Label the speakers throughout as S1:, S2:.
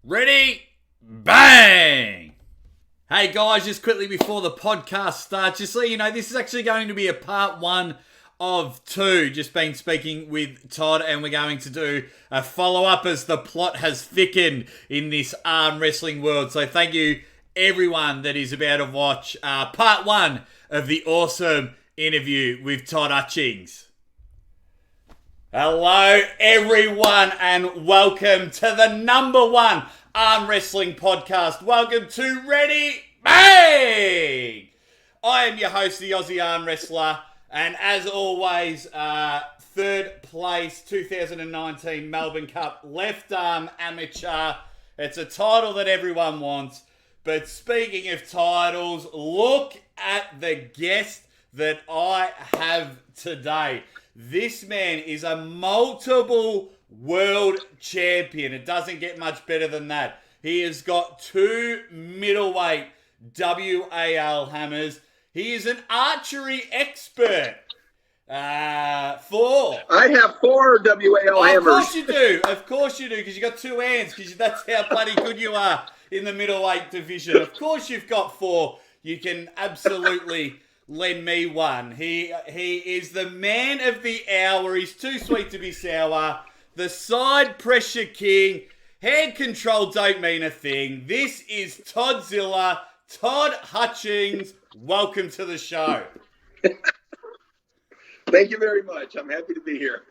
S1: Ready? Bang! Hey guys, just quickly before the podcast starts, just so you know, this is actually going to be a part one of two. Just been speaking with Todd, and we're going to do a follow-up as the plot has thickened in this arm wrestling world. So thank you everyone that is about to watch part one of the awesome interview with Todd Hutchings. Hello everyone and welcome to the number one arm wrestling podcast. Welcome to Ready Bang! I am your host, the Aussie Arm Wrestler, and as always, third place 2019 Melbourne Cup left arm amateur. It's a title that everyone wants, but speaking of titles, look at the guest that I have today. This man is a multiple world champion. It doesn't get much better than that. He has got 2 middleweight WAL hammers. He is an archery expert. 4.
S2: I have 4 WAL hammers.
S1: Of course you do. Of course you do, because you got 2 hands, because that's how bloody good you are in the middleweight division. Of course you've got 4. You can absolutely lend me one. He is the man of the hour. He's too sweet to be sour. The side pressure king. Hand control don't mean a thing. This is Toddzilla, Todd Hutchings. Welcome to the show.
S2: Thank you very much. I'm happy to be here.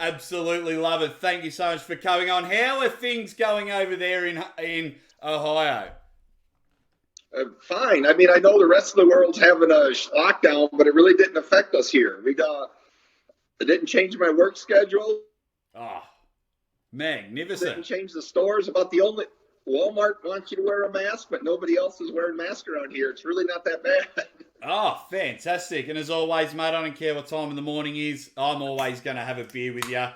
S1: Absolutely love it. Thank you so much for coming on. How are things going over there in Ohio?
S2: Fine. I mean, I know the rest of the world's having a lockdown, but it really didn't affect us here. It didn't change my work schedule.
S1: Oh, magnificent.
S2: Didn't change the stores. About the only Walmart wants you to wear a mask, but nobody else is wearing masks around here. It's really not that bad.
S1: Oh, fantastic. And as always, mate, I don't care what time in the morning is. I'm always going to have a beer with you.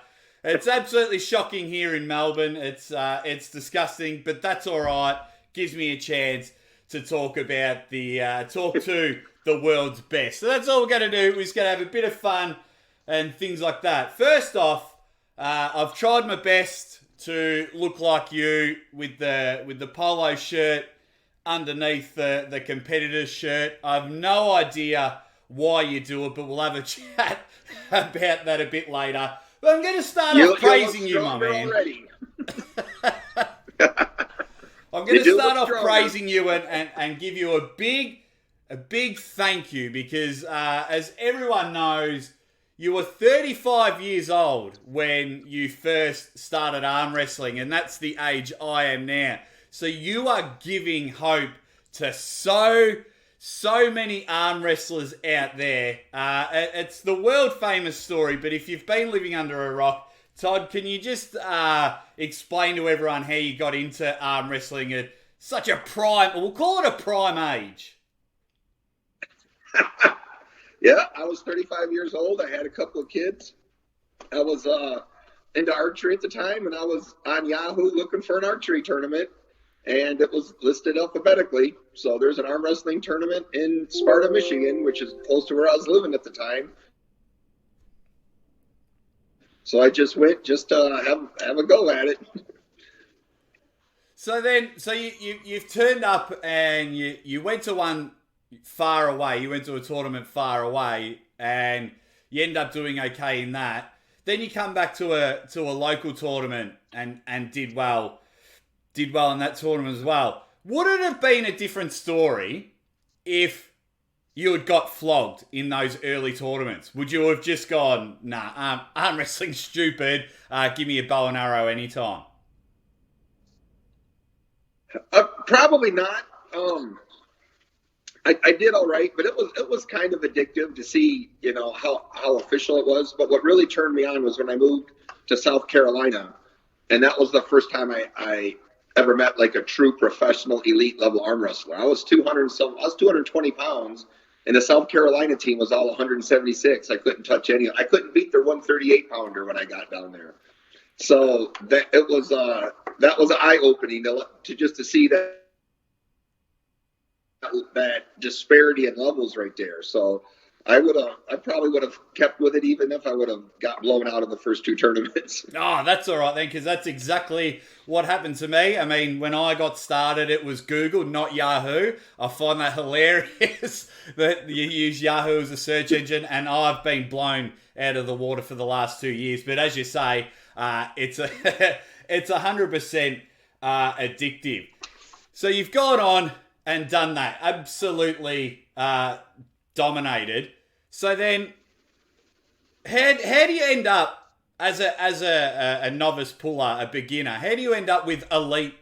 S1: It's absolutely shocking here in Melbourne. It's disgusting, but that's all right. Gives me a chance to talk about talk to the world's best. So that's all we're going to do. We're just going to have a bit of fun and things like that. First off, I've tried my best to look like you with the polo shirt underneath the competitor's shirt. I've no idea why you do it, but we'll have a chat about that a bit later. But I'm going to start off praising you, my man. I'm going to start off praising you and give you a big thank you because, as everyone knows, you were 35 years old when you first started arm wrestling, and that's the age I am now. So you are giving hope to so many arm wrestlers out there. It's the world famous story, but if you've been living under a rock, Todd, can you just explain to everyone how you got into arm wrestling at such a prime, we'll call it a prime age?
S2: Yeah, I was 35 years old. I had a couple of kids. I was into archery at the time, and I was on Yahoo looking for an archery tournament, and it was listed alphabetically. So there's an arm wrestling tournament in Sparta, Michigan, which is close to where I was living at the time. So I just went just to have a go at it.
S1: So you've turned up and you went to one far away. You went to a tournament far away and you end up doing okay in that. Then you come back to a local tournament and did well in that tournament as well. Would it have been a different story if you had got flogged in those early tournaments? Would you have just gone, nah, arm wrestling's stupid, give me a bow and arrow anytime?
S2: Probably not. I did all right, but it was kind of addictive to see, how official it was. But what really turned me on was when I moved to South Carolina, and that was the first time I ever met like a true professional elite level arm wrestler. I was 220 pounds. And the South Carolina team was all 176. I couldn't touch any. I couldn't beat their 138 pounder when I got down there. So that was eye opening to see that disparity in levels right there. So I probably would have kept with it even if I would have got blown out of the first two tournaments.
S1: Oh, that's all right then, because that's exactly what happened to me. I mean, when I got started, it was Google, not Yahoo. I find that hilarious that you use Yahoo as a search engine, and I've been blown out of the water for the last 2 years. But as you say, it's 100% addictive. So you've gone on and done that, absolutely dominated. So then, how do you end up as a novice puller, a beginner? How do you end up with elite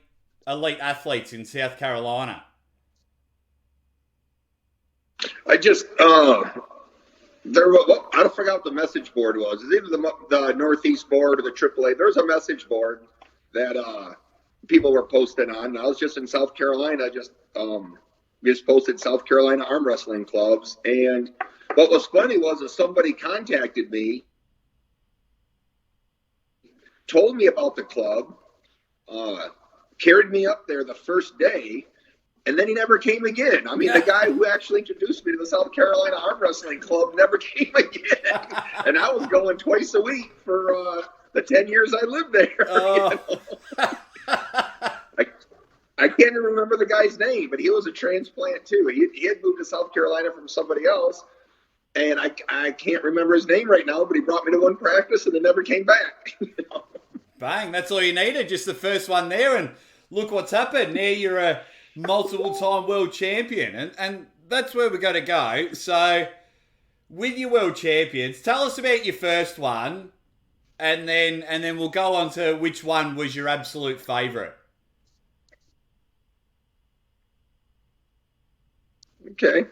S1: athletes in South Carolina?
S2: I just there was, I forgot what the message board was. It's either the Northeast board or the AAA. There's a message board that people were posting on. I was just in South Carolina, just posted South Carolina arm wrestling clubs. And what was funny was that somebody contacted me, told me about the club, carried me up there the first day, and then he never came again. I mean, the guy who actually introduced me to the South Carolina Arm Wrestling Club never came again. And I was going twice a week for the 10 years I lived there.
S1: Oh.
S2: You know? I can't even remember the guy's name, but he was a transplant too. He had moved to South Carolina from somebody else, and I can't remember his name right now, but he brought me to one practice and then never came back. You know?
S1: Bang, that's all you needed, just the first one there, and look what's happened. Now you're a multiple-time world champion, and that's where we're going to go. So, with your world champions, tell us about your first one, and then we'll go on to which one was your absolute favourite.
S2: Okay.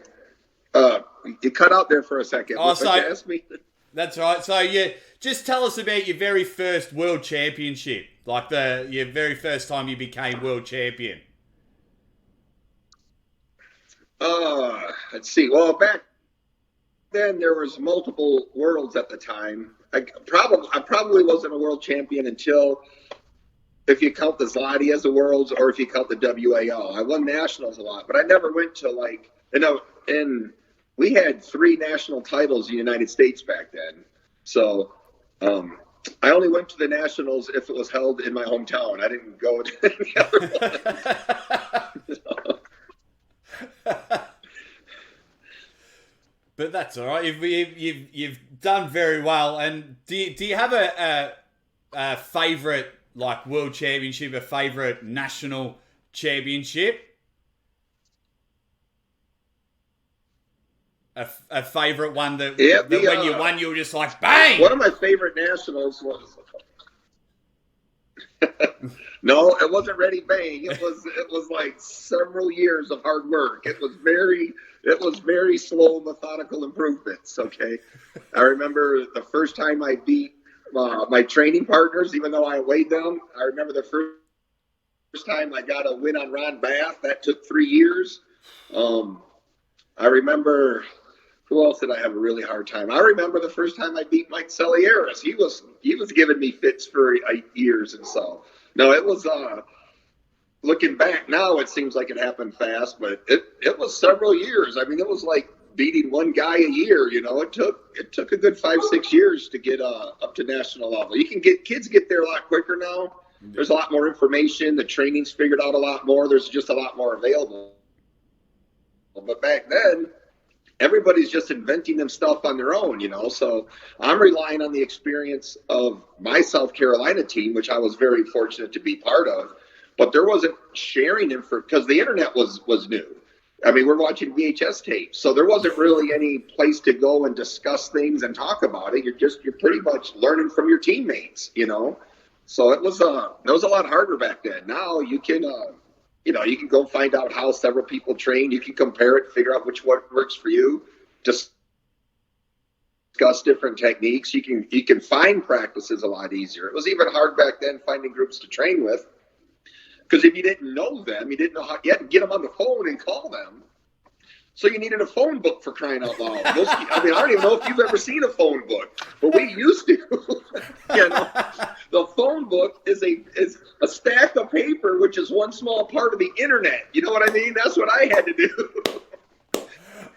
S2: You cut out there for a second.
S1: Oh,
S2: so ask me.
S1: That's right. So you just tell us about your very first world championship, like your very first time you became world champion.
S2: Let's see. Well, back then there was multiple worlds at the time. I probably wasn't a world champion until, if you count the Zloty as a worlds or if you count the WAO. I won nationals a lot, but I never went to and we had 3 national titles in the United States back then. So I only went to the nationals if it was held in my hometown. I didn't go to any other one.
S1: But that's all right. You've done very well. And do you have a favourite like world championship, a favourite national championship? A favourite one that when you won, you were just like, bang!
S2: One of my favorite nationals was... No, it wasn't Ready Bang. It was like several years of hard work. It was very slow, methodical improvements. Okay, I remember the first time I beat my training partners, even though I weighed them. I remember the first time I got a win on Ron Bath. That took 3 years. I remember, who else did I have a really hard time? I remember the first time I beat Mike Celieris. He was giving me fits for years, and so no, it was. Looking back now, it seems like it happened fast, but it was several years. I mean, it was like beating one guy a year. You know, it took a good 5-6 years to get up to national level. Kids get there a lot quicker now. There's a lot more information. The training's figured out a lot more. There's just a lot more available. But back then, everybody's just inventing them stuff on their own, you know. So I'm relying on the experience of my South Carolina team, which I was very fortunate to be part of. But there wasn't sharing info because the internet was new. I mean, we're watching VHS tapes, so there wasn't really any place to go and discuss things and talk about it. You're pretty much learning from your teammates, you know. So it was a lot harder back then. Now you can you can go find out how several people train. You can compare it, figure out which one works for you. Discuss different techniques. You can find practices a lot easier. It was even hard back then finding groups to train with. Because if you didn't know them, you didn't know how, you had to get them on the phone and call them. So you needed a phone book, for crying out loud. I don't even know if you've ever seen a phone book, but we used to. You know, the phone book is a stack of paper, which is one small part of the internet. You know what I mean? That's what I had to do.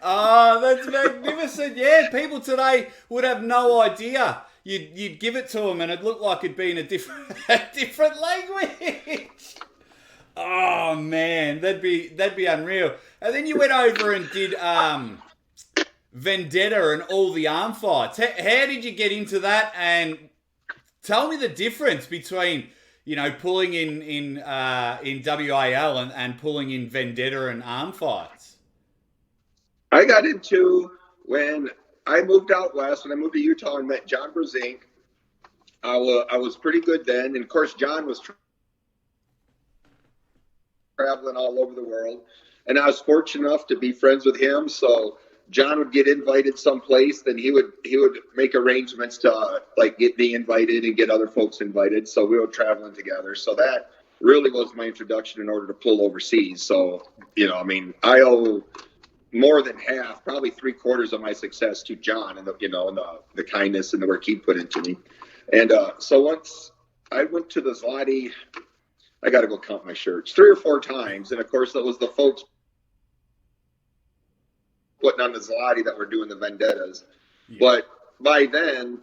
S1: Oh, that's magnificent. Yeah, people today would have no idea. You'd give it to them and it'd look like it'd be in a different language. Oh man, that'd be unreal. And then you went over and did Vendetta and all the arm fights. How did you get into that? And tell me the difference between pulling in WAL and pulling in Vendetta and arm fights.
S2: I got into when I moved out west, when I moved to Utah and met John Baaanng. I was pretty good then. And, of course, John was traveling all over the world. And I was fortunate enough to be friends with him. So John would get invited someplace, then he would make arrangements to, get me invited and get other folks invited. So we were traveling together. So that really was my introduction in order to pull overseas. So, I owe more than half, probably 3/4 of my success to John and the kindness and the work he put into me. And so once I went to the Zloty, I got to go count my shirts 3 or 4 times. And of course, that was the folks putting on the Zloty that were doing the vendettas. Yeah. But by then,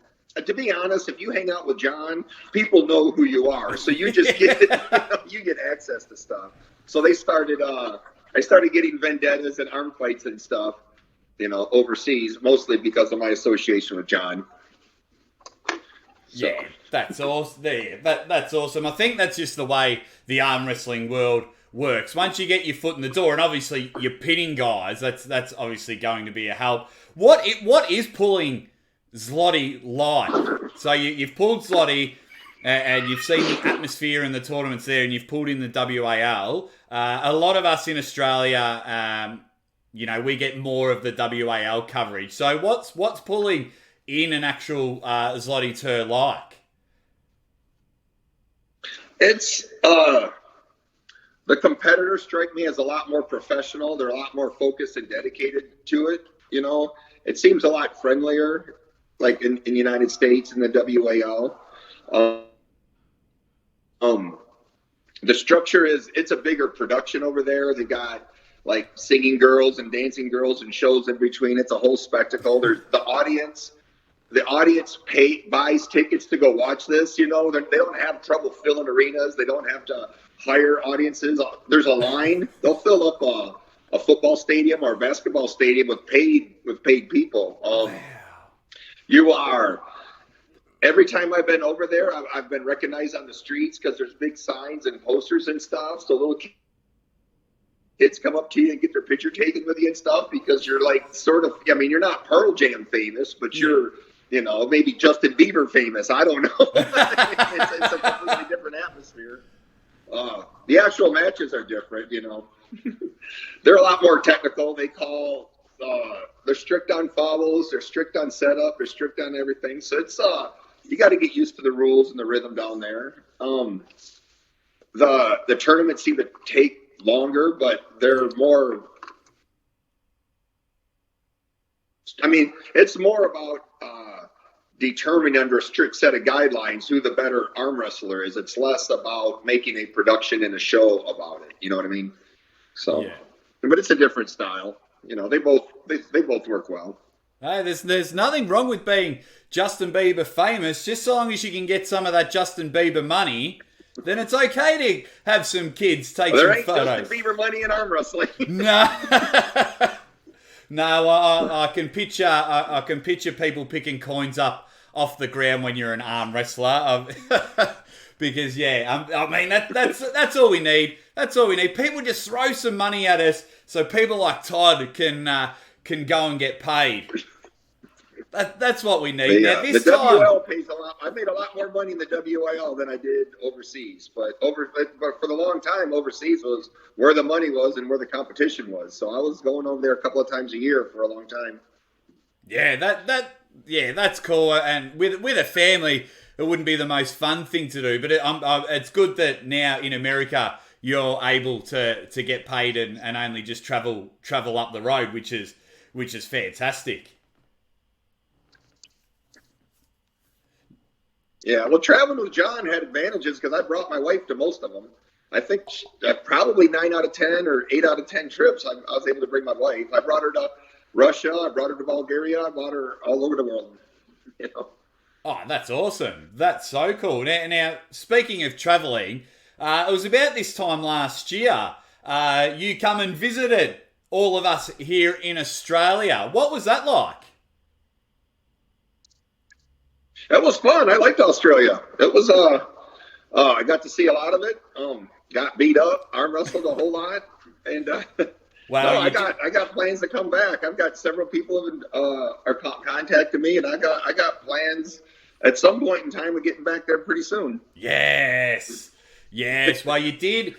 S2: to be honest, if you hang out with John, people know who you are. So you just get you get access to stuff. So they started. I started getting vendettas and arm fights and stuff, overseas, mostly because of my association with John.
S1: So. Yeah, that's awesome. That's awesome. I think that's just the way the arm wrestling world works. Once you get your foot in the door, and obviously you're pitting guys, that's obviously going to be a help. What is pulling Zloty like? So you've pulled Zloty, and you've seen the atmosphere in the tournaments there, and you've pulled in the WAL. A lot of us in Australia, we get more of the WAL coverage. So what's pulling in an actual Zloty tour like?
S2: It's the competitors strike me as a lot more professional. They're a lot more focused and dedicated to it. It seems a lot friendlier, like in the United States in the WAL. The structure it's a bigger production over there. They got like singing girls and dancing girls and shows in between. It's a whole spectacle. There's the audience buys tickets to go watch this. They don't have trouble filling arenas. They don't have to hire audiences. There's a line. They'll fill up a football stadium or a basketball stadium with paid people.
S1: Wow.
S2: You are. Every time I've been over there, I've been recognized on the streets because there's big signs and posters and stuff. So little kids come up to you and get their picture taken with you and stuff because you're you're not Pearl Jam famous, but you're, maybe Justin Bieber famous. I don't know. it's a completely different atmosphere. The actual matches are different, They're a lot more technical. They call, they're strict on fouls. They're strict on setup. They're strict on everything. So it's, you got to get used to the rules and the rhythm down there. The tournaments seem to take longer, but they're more. It's more about determining under a strict set of guidelines who the better arm wrestler is. It's less about making a production and a show about it. You know what I mean? So, yeah. But it's a different style. They both work well.
S1: Hey, there's nothing wrong with being Justin Bieber famous, just so long as you can get some of that Justin Bieber money. Then it's okay to have some kids take some photos.
S2: There ain't Justin Bieber money in arm wrestling.
S1: No, I can picture people picking coins up off the ground when you're an arm wrestler. Because that's all we need. That's all we need. People just throw some money at us so people like Todd can go and get paid. That's what we need. Now,
S2: the WAL pays a lot. I made a lot more money in the WAL than I did overseas. But for the long time, overseas was where the money was and where the competition was. So I was going over there a couple of times a year for a long time.
S1: Yeah, that's cool. And with a family, it wouldn't be the most fun thing to do. But it's good that now in America you're able to get paid and only just travel up the road, which is fantastic.
S2: Yeah, well, traveling with John had advantages because I brought my wife to most of them. I think probably 9 out of 10 or 8 out of 10 trips, I was able to bring my wife. I brought her to Russia. I brought her to Bulgaria. I brought her all over the world. You know.
S1: Oh, that's awesome. That's so cool. Now speaking of travelling, it was about this time last year. You come and visited all of us here in Australia. What was that like?
S2: It was fun. I liked Australia. It was I got to see a lot of it. Got beat up, arm wrestled a whole lot, and
S1: Wow,
S2: no, I got plans to come back. I've got several people are contacting me, and I got plans at some point in time of getting back there pretty soon.
S1: Yes. Well, you did.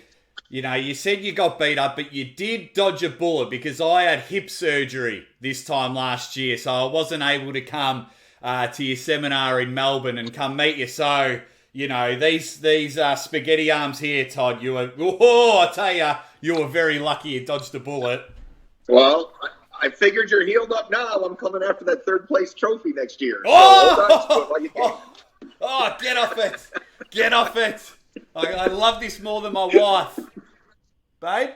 S1: You know, you said you got beat up, but you did dodge a bullet because I had hip surgery this time last year, so I wasn't able to come to your seminar in Melbourne and come meet you. So, you know, these spaghetti arms here, Todd, I tell you, you were very lucky you dodged a bullet.
S2: Well, I figured you're healed up now. I'm coming after that third place trophy next year.
S1: Oh, get off it. Get off it. I love this more than my wife. Babe?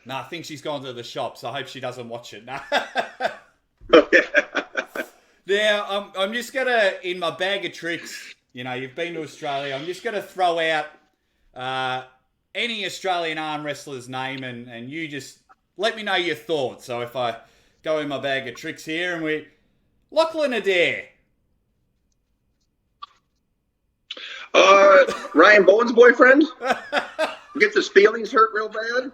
S1: No, I think she's gone to the shop, so I hope she doesn't watch it. No.
S2: Okay.
S1: Now, I'm just going to, in my bag of tricks, you know, you've been to Australia, I'm just going to throw out any Australian arm wrestler's name and you just let me know your thoughts. So if I go in my bag of tricks here and Lachlan Adair.
S2: Ryan Bowen's boyfriend gets his feelings hurt real bad.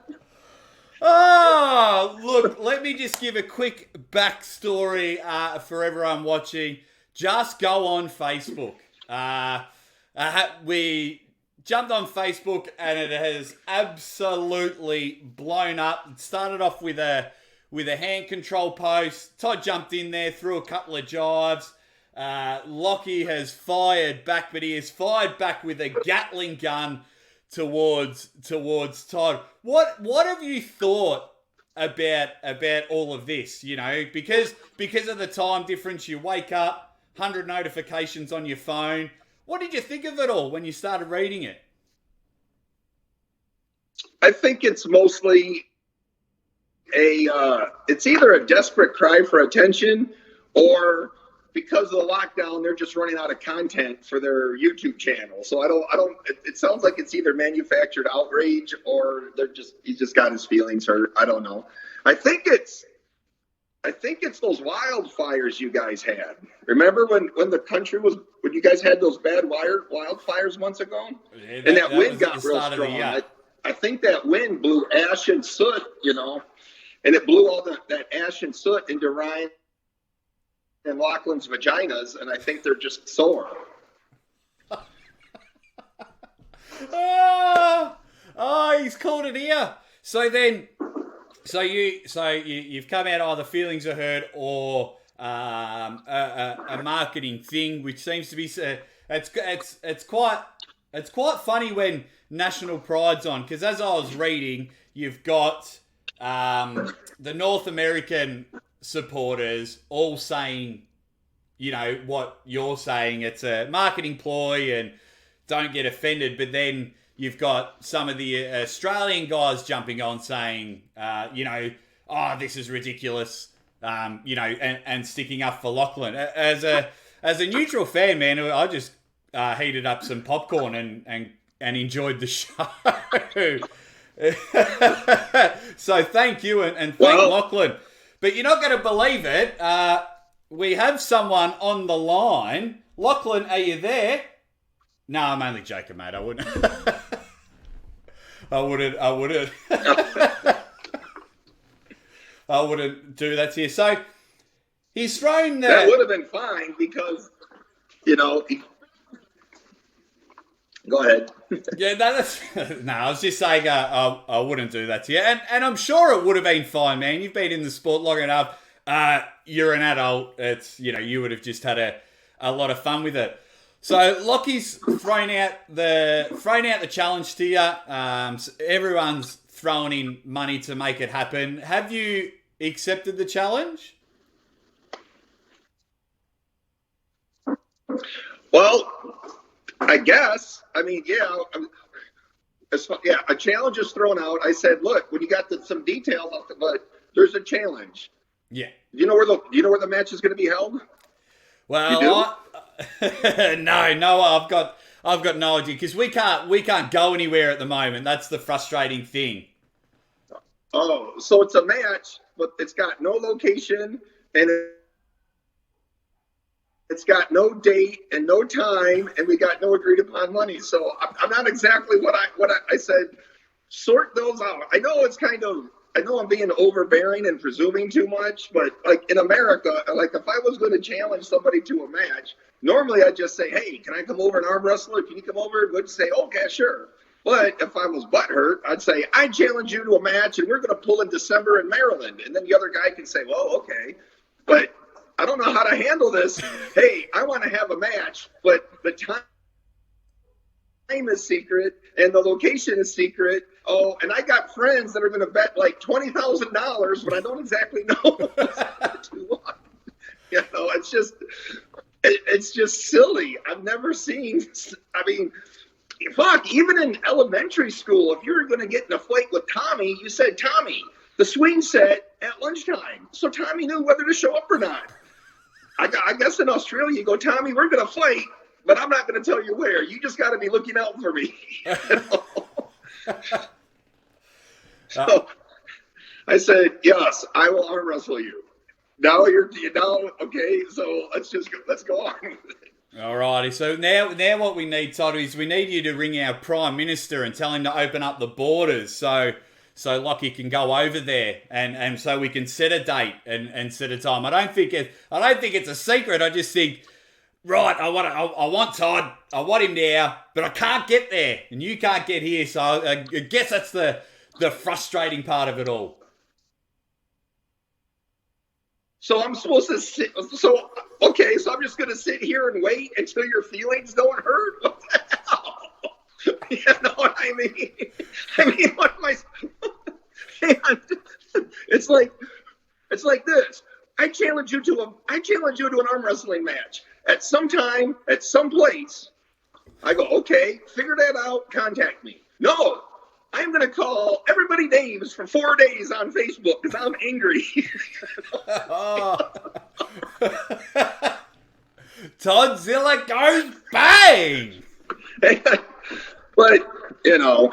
S1: Oh, look, let me just give a quick backstory for everyone watching. Just go on Facebook. We jumped on Facebook and it has absolutely blown up. It started off with a hand control post. Todd jumped in there, threw a couple of jives. Lockie has fired back, but he has fired back with a Gatling gun towards Todd. What have you thought about all of this? You know, because of the time difference, you wake up, 100 notifications on your phone. What did you think of it all when you started reading it?
S2: I think it's mostly it's either a desperate cry for attention or because of the lockdown, they're just running out of content for their YouTube channel. So it sounds like it's either manufactured outrage or he's just got his feelings hurt. I don't know. I think it's those wildfires you guys had. Remember when you guys had those bad wildfires months ago?
S1: Yeah,
S2: and that wind
S1: was
S2: got
S1: at the
S2: real
S1: start
S2: strong.
S1: of the year.
S2: I think that wind blew ash and soot, you know, and it blew all that ash and soot into Ryan and Lachlan's vaginas, and I think they're just sore.
S1: Oh, he's called it here. So you've come out either feelings are hurt or a marketing thing, which seems to be it's quite funny when National Pride's on, because as I was reading, you've got the North American supporters all saying, you know, what you're saying, it's a marketing ploy and don't get offended, but then you've got some of the Australian guys jumping on saying, you know, oh, this is ridiculous, you know, and sticking up for Lachlan. As a neutral fan, man, I just heated up some popcorn and enjoyed the show. So thank you and thank Lachlan. But you're not going to believe it. We have someone on the line. Lachlan, are you there? No, I'm only joking, mate. I wouldn't. I wouldn't. I wouldn't do that to you. So he's thrown the...
S2: That would have been fine because, you know... Go ahead.
S1: Yeah, no, I was just saying I wouldn't do that to you. And I'm sure it would have been fine, man. You've been in the sport long enough. You're an adult. It's, you know, you would have just had a lot of fun with it. So Lockie's thrown out the challenge to you. So everyone's throwing in money to make it happen. Have you accepted the challenge?
S2: Well, I guess. I mean, yeah. A challenge is thrown out. I said, look, when you got some details, but there's a challenge.
S1: Yeah.
S2: Do you know where the match is going to be held?
S1: Well, no, I've got no idea because we can't go anywhere at the moment. That's the frustrating thing.
S2: Oh, so it's a match, but it's got no location and it's got no date and no time, and we got no agreed upon money. So I'm not exactly what I said. Sort those out. I know I'm being overbearing and presuming too much, but like in America, like if I was going to challenge somebody to a match, normally I'd just say, hey, can I come over and arm wrestle? Can you come over? Would say, okay, sure. But if I was butthurt, I'd say, I challenge you to a match and we're going to pull in December in Maryland. And then the other guy can say, well, okay. But I don't know how to handle this. Hey, I want to have a match, but the time is secret and the location is secret. Oh, and I got friends that are going to bet like $20,000, but I don't exactly know. You know, it's just silly. I've never seen. I mean, fuck. Even in elementary school, if you were going to get in a fight with Tommy, you said, Tommy, the swing set at lunchtime, so Tommy knew whether to show up or not. I guess in Australia, you go, Tommy, we're going to fight, but I'm not going to tell you where. You just got to be looking out for me. You know? So I said, yes, I will arm wrestle you. Now okay, so let's go on.
S1: All righty. So now what we need, Todd, is we need you to ring our Prime Minister and tell him to open up the borders so Lockie can go over there and so we can set a date and set a time. I don't think it's a secret. I just think, right, I want Todd. I want him there, but I can't get there and you can't get here. So I guess that's the frustrating part of it all.
S2: So I'm supposed to sit. So I'm just going to sit here and wait until your feelings don't hurt. What the hell? You know what I mean? What am I? It's like this. I challenge you to an arm wrestling match at some time, at some place. I go, okay, figure that out. Contact me. No. I'm going to call everybody names for 4 days on Facebook because I'm angry.
S1: Toddzilla goes bang!
S2: But, you know,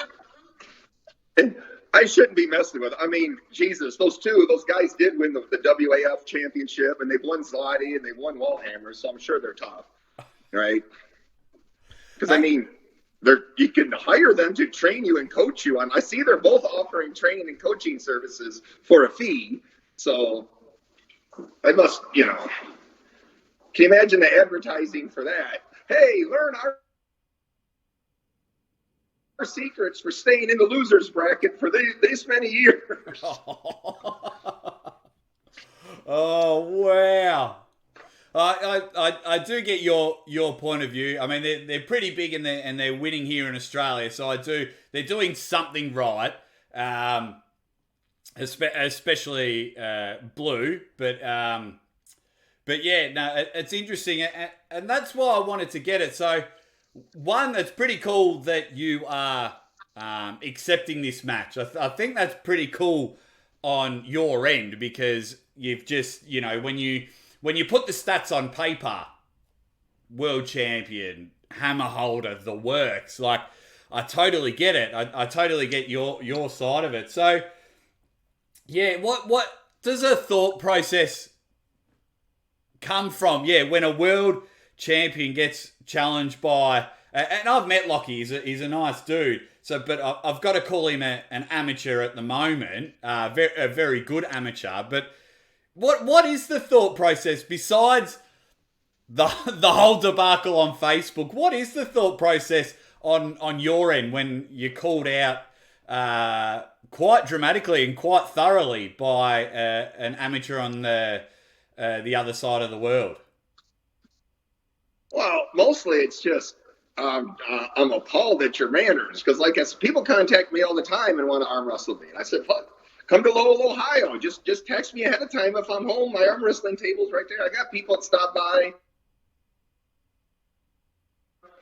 S2: I shouldn't be messing with it. I mean, Jesus, those guys did win the WAF championship, and they've won Zloty, and they've won Wallhammer, so I'm sure they're tough, right? Because, I mean, you can hire them to train you and coach you on. I see they're both offering training and coaching services for a fee. So I must, you know, can you imagine the advertising for that? Hey, learn our secrets for staying in the losers bracket for this many years.
S1: Oh, wow. I do get your point of view. I mean, they're pretty big and they're winning here in Australia. So they're doing something right, especially Blue. But yeah, no, it's interesting, and that's why I wanted to get it. So one, it's pretty cool that you are accepting this match. I think that's pretty cool on your end because you've just, you know, when you put the stats on paper, world champion, hammer holder, the works, like, I totally get it. I totally get your side of it. So, yeah, what does a thought process come from? Yeah, when a world champion gets challenged by, and I've met Lockie, he's a nice dude. So, but I've got to call him an amateur at the moment, a very good amateur, but What is the thought process besides the whole debacle on Facebook? What is the thought process on your end when you're called out quite dramatically and quite thoroughly by an amateur on the other side of the world?
S2: Well, mostly it's just I'm appalled at your manners because, like I said, people contact me all the time and want to arm wrestle me. And I said, fuck. Come to Lowell, Ohio. Just text me ahead of time if I'm home. My arm wrestling table's right there. I got people that stop by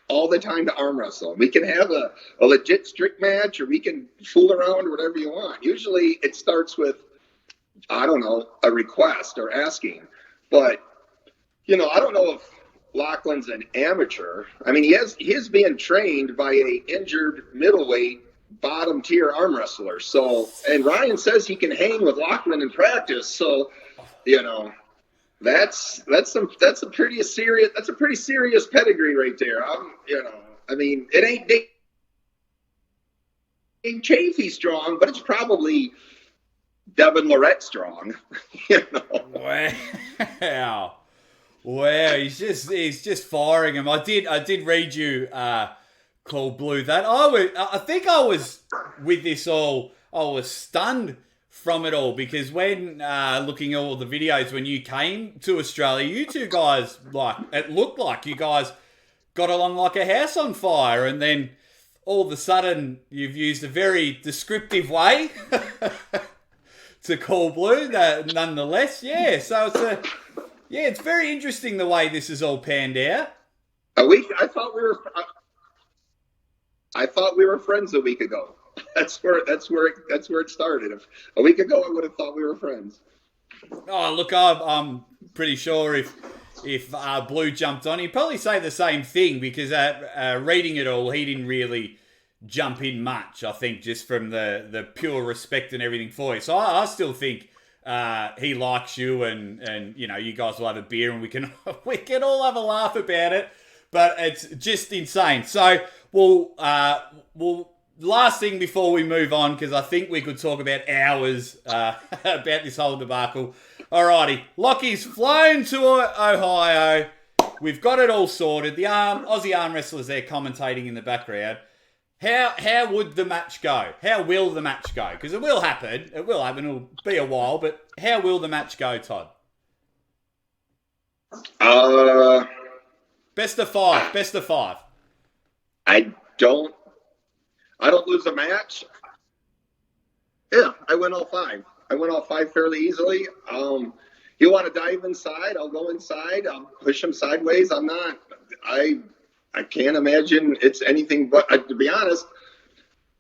S2: all the time to arm wrestle. We can have a legit strict match, or we can fool around or whatever you want. Usually it starts with I don't know, a request or asking. But, I don't know if Lachlan's an amateur. I mean, he is being trained by a injured middleweight bottom tier arm wrestler. So, and Ryan says he can hang with Lachlan in practice. So, that's a pretty serious pedigree right there. I mean, it ain't Chafee strong, but it's probably Devin Lorette strong.
S1: Wow, he's just firing him. I did read you call Blue that. I think I was with this all. I was stunned from it all because when looking at all the videos when you came to Australia, you two guys it looked like you guys got along like a house on fire, and then all of a sudden you've used a very descriptive way to call Blue that nonetheless. Yeah, so it's very interesting the way this is all panned out.
S2: I thought we were friends a week ago. That's where it started. A week ago, I would have thought we were friends.
S1: Oh, look, I'm pretty sure if Blue jumped on, he'd probably say the same thing because reading it all, he didn't really jump in much. I think just from the pure respect and everything for you. So I still think he likes you, and you guys will have a beer and we can all have a laugh about it. But it's just insane. So we'll last thing before we move on, because I think we could talk about hours about this whole debacle. Alrighty, Lockie's flown to Ohio. We've got it all sorted. The Aussie arm wrestlers there commentating in the background. How would the match go? How will the match go? Because it will happen. It will happen. It'll be a while, but how will the match go, Todd? Best of five.
S2: I don't lose a match. Yeah, I win all five. Fairly easily. You want to dive inside? I'll go inside. I'll push him sideways. I can't imagine it's anything but, to be honest,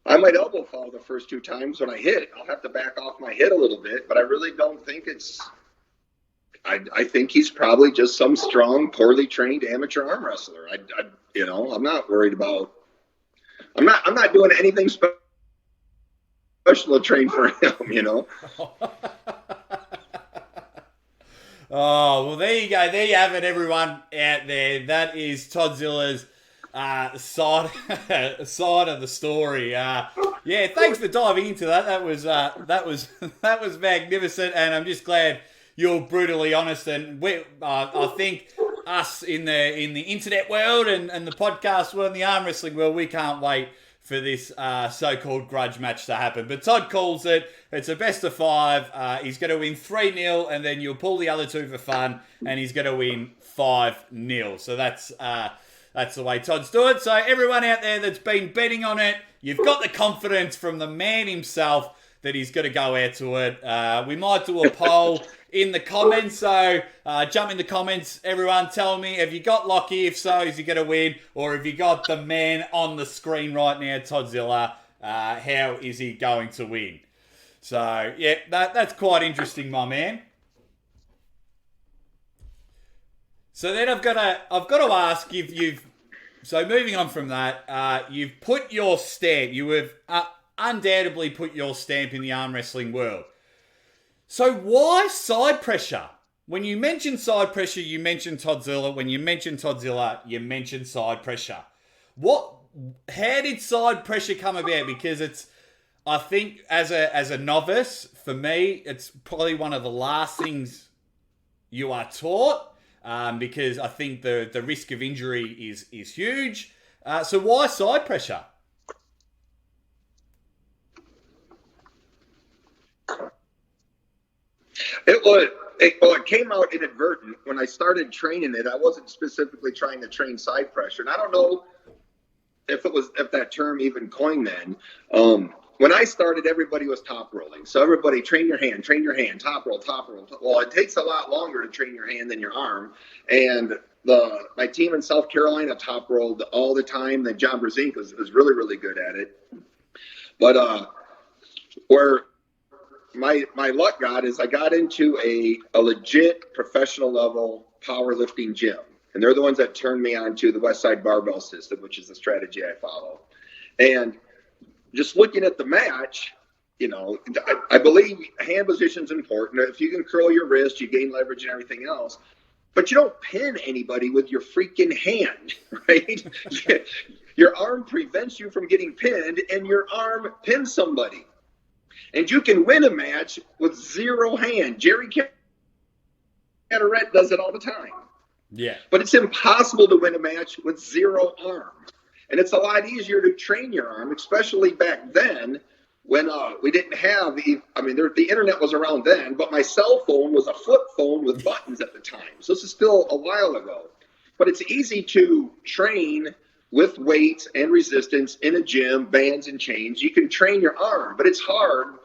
S2: I might elbow fall the first two times when I hit. I'll have to back off my hit a little bit, but I really don't think I think he's probably just some strong, poorly trained amateur arm wrestler. I'm not worried about, I'm not doing anything special to train for him,
S1: Oh, well, there you go. There you have it, everyone out there. That is Todzilla's side of the story. Yeah, thanks for diving into that. That was magnificent, and I'm just glad you're brutally honest. And I think us in the internet world and the podcast world and the arm wrestling world, we can't wait for this so-called grudge match to happen. But Todd calls it. It's a best of five. He's going to win 3-0, and then you'll pull the other two for fun, and he's going to win 5-0. So that's the way Todd's do it. So everyone out there that's been betting on it, you've got the confidence from the man himself that he's going to go out to it. We might do a poll in the comments, so jump in the comments, everyone. Tell me, have you got Lockie? If so, is he going to win? Or have you got the man on the screen right now, Toddzilla? How is he going to win? So, yeah, that's quite interesting, my man. So then I've got to ask you've so moving on from that, you've put your stamp. You have undoubtedly put your stamp in the arm wrestling world. So why side pressure? When you mention side pressure, you mention Toddzilla. When you mention Toddzilla, you mention side pressure. How did side pressure come about? Because I think as a novice, for me, it's probably one of the last things you are taught, because I think the risk of injury is huge. So why side pressure?
S2: It came out inadvertent. When I started training it, I wasn't specifically trying to train side pressure. And I don't know if that term even coined then. When I started, everybody was top rolling. So everybody, train your hand, top roll. Well, it takes a lot longer to train your hand than your arm. And my team in South Carolina top rolled all the time. Then John Brazink was really, really good at it. But where my luck got is I got into a legit professional level powerlifting gym. And they're the ones that turned me on to the West Side Barbell System, which is the strategy I follow. And just looking at the match, you know, I believe hand position is important. If you can curl your wrist, you gain leverage and everything else. But you don't pin anybody with your freaking hand, right? Your arm prevents you from getting pinned, and your arm pins somebody. And you can win a match with zero hand. Jerry Carteret does it all the time.
S1: Yeah.
S2: But it's impossible to win a match with zero arm. And it's a lot easier to train your arm, especially back then when we didn't have, the internet was around then, but my cell phone was a flip phone with buttons at the time. So this is still a while ago. But it's easy to train with weights and resistance in a gym, bands and chains. You can train your arm, but it's hard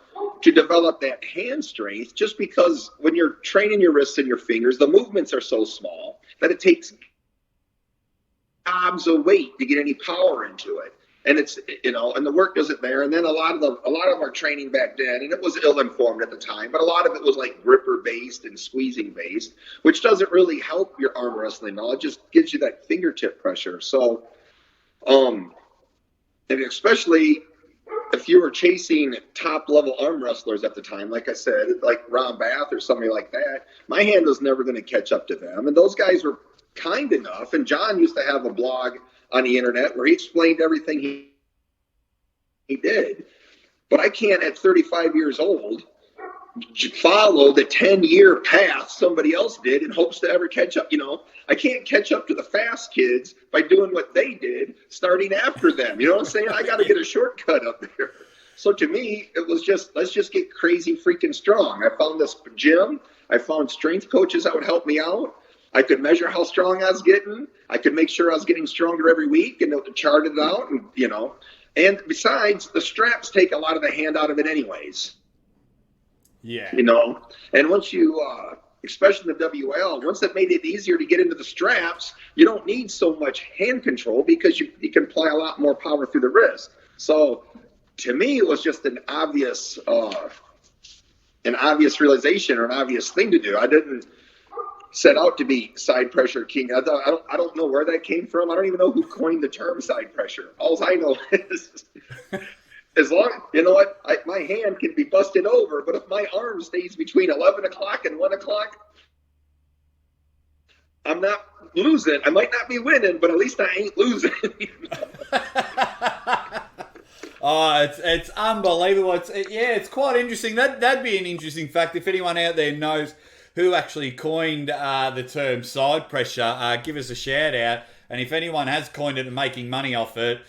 S2: to develop that hand strength just because when you're training your wrists and your fingers, the movements are so small that it takes gobs of weight to get any power into it. And it's, you know, and the work isn't there. And then a lot of our training back then, and it was ill-informed at the time, but a lot of it was like gripper based and squeezing based, which doesn't really help your arm wrestling knowledge. It just gives you that fingertip pressure. So, and especially if you were chasing top level arm wrestlers at the time, like I said, like Ron Bath or somebody like that, my hand was never going to catch up to them. And those guys were kind enough. And John used to have a blog on the internet where he explained everything he did. But I can't, at 35 years old, follow the 10-year path somebody else did in hopes to ever catch up. You know, I can't catch up to the fast kids by doing what they did starting after them. You know what I'm saying? I got to get a shortcut up there. So to me, it was just, let's just get crazy freaking strong. I found this gym. I found strength coaches that would help me out. I could measure how strong I was getting. I could make sure I was getting stronger every week and chart it out. And, you know, and besides, the straps take a lot of the hand out of it anyways.
S1: Yeah.
S2: You know, and once you, especially in the WL, once that made it easier to get into the straps, you don't need so much hand control because you can apply a lot more power through the wrist. So to me, it was just an obvious realization or an obvious thing to do. I didn't set out to be side pressure king. I don't know where that came from. I don't even know who coined the term side pressure. All I know is, as long, you know what, my hand can be busted over, but if my arm stays between 11 o'clock and 1 o'clock, I'm not losing. I might not be winning, but at least I ain't losing. You know?
S1: Oh, it's unbelievable. It's quite interesting. That'd be an interesting fact. If anyone out there knows who actually coined the term side pressure, give us a shout out. And if anyone has coined it and making money off it,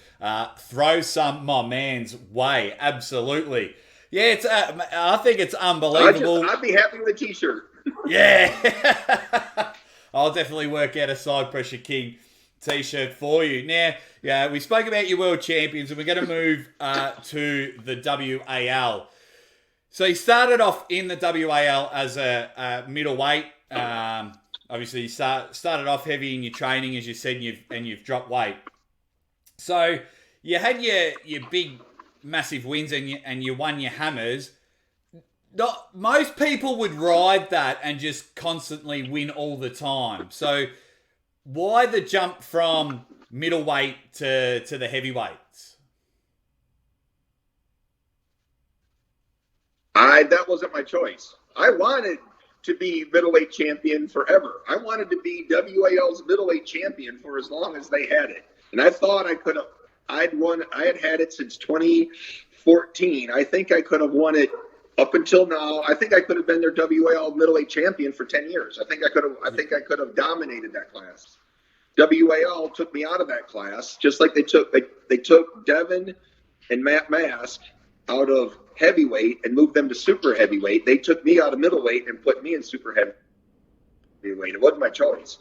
S1: throw some my man's way. Absolutely. Yeah, I think it's unbelievable.
S2: I'd be happy with a t-shirt.
S1: Yeah. I'll definitely work out a Side Pressure King t-shirt for you. Now, yeah, we spoke about your world champions, and we're going to move to the WAL. So you started off in the WAL as a middleweight. Obviously, you started off heavy in your training, as you said, and you've dropped weight. So you had your big, massive wins, and you won your hammers. Most people would ride that and just constantly win all the time. So why the jump from middleweight to the heavyweights?
S2: That wasn't my choice. I wanted to be middleweight champion forever. I wanted to be WAL's middleweight champion for as long as they had it. And I thought I could have, I had it since 2014. I think I could have won it up until now. I think I could have been their WAL middleweight champion for 10 years. I think I could have dominated that class. WAL took me out of that class, just like they took Devin and Matt Mask out of heavyweight and moved them to super heavyweight. They took me out of middleweight and put me in super heavyweight. It wasn't my choice.